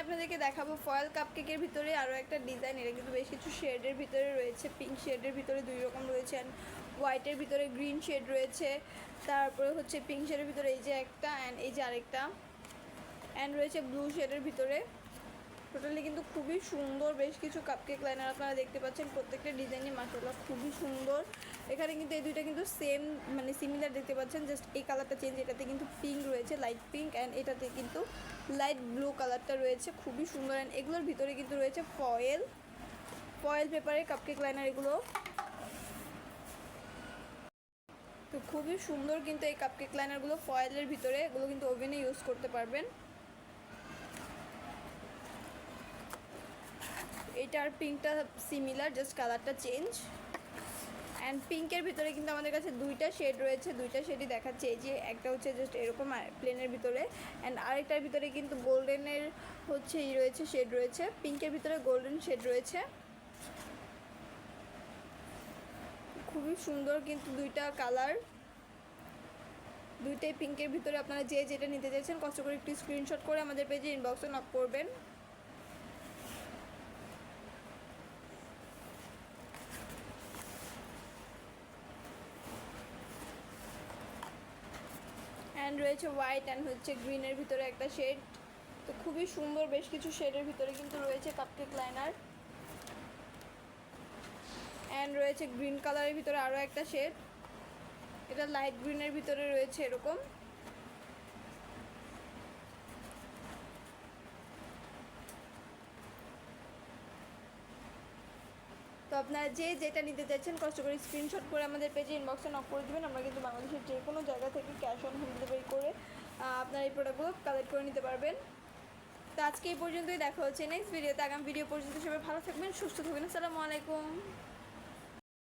আপনাদেরকে দেখাবো ফয়েল কাপকেকের ভিতরে আরও একটা ডিজাইন। এটা কিন্তু বেশ কিছু শেডের ভিতরে রয়েছে, পিঙ্ক শেডের ভিতরে 2 রকম রয়েছে, অ্যান্ড হোয়াইটের ভিতরে গ্রিন শেড রয়েছে, তারপরে হচ্ছে পিঙ্ক শেডের ভিতরে এই যে একটা, অ্যান্ড এই যে আরেকটা, অ্যান্ড রয়েছে ব্লু শেডের ভিতরে। টোটালি কিন্তু খুবই সুন্দর বেশ কিছু কাপকেক লাইনার আপনারা দেখতে পাচ্ছেন। প্রত্যেকটা ডিজাইনই মাশাআল্লাহ খুবই সুন্দর। এখানে কিন্তু এই দুইটা কিন্তু সেম মানে সিমিলার দেখতে পাচ্ছেন, জাস্ট এই কালারটা চেঞ্জ। এটাতে কিন্তু পিঙ্ক রয়েছে, লাইট পিঙ্ক, অ্যান্ড এটাতে কিন্তু লাইট ব্লু কালারটা রয়েছে, খুবই সুন্দর। অ্যান্ড এগুলোর ভিতরে কিন্তু রয়েছে ফয়েল পেপারের কাপকেক লাইনার এগুলো। তো খুবই সুন্দর কিন্তু এই কাপকেক লাইনারগুলো ফয়েলের ভিতরে, এগুলো কিন্তু ওভেনে ইউজ করতে পারবেন। এটার পিঙ্কটা সিমিলার, জাস্ট কালারটা চেঞ্জ। অ্যান্ড পিঙ্কের ভিতরে কিন্তু আমাদের কাছে দুইটা শেড রয়েছে, দুইটা শেডই দেখাচ্ছে। এই যে একটা হচ্ছে জাস্ট এরকম প্লেনের ভিতরে, অ্যান্ড আরেকটার ভিতরে কিন্তু গোল্ডেনের হচ্ছে রয়েছে, শেড রয়েছে। পিঙ্কের ভিতরে গোল্ডেন শেড রয়েছে, খুবই সুন্দর কিন্তু দুইটা কালার, দুইটাই পিঙ্কের ভিতরে। আপনারা যে যেটা নিতে চাইছেন কষ্ট করে একটু স্ক্রিনশট করে আমাদের পেজে ইনবক্সে নক করবেন। অ্যান্ড রয়েছে হোয়াইট অ্যান্ড হচ্ছে গ্রিনের ভিতরে একটা শেড। তো খুবই সুন্দর বেশ কিছু শেডের ভিতরে কিন্তু রয়েছে কাপকেক লাইনার। অ্যান্ড রয়েছে গ্রিন কালারের ভিতরে আরও একটা শেড, এটা লাইট গ্রিনের ভিতরে রয়েছে এরকম। তো আপনারা যে যেটা নিতে চাইছেন কষ্ট করে স্ক্রিনশট করে আমাদের পেজে ইনবক্সে নক করে দেবেন। আমরা কিন্তু বাংলাদেশের যে কোনো জায়গা থেকে ক্যাশ অন হোম ডেলিভারি করে আপনারা এই প্রোডাক্টগুলো কালেক্ট করে নিতে পারবেন। তো আজকে এই পর্যন্তই, দেখা হচ্ছে নেক্সট ভিডিওতে। আগামী ভিডিও পর্যন্ত সবাই ভালো থাকবেন, সুস্থ থাকবেন। আসসালামু আলাইকুম।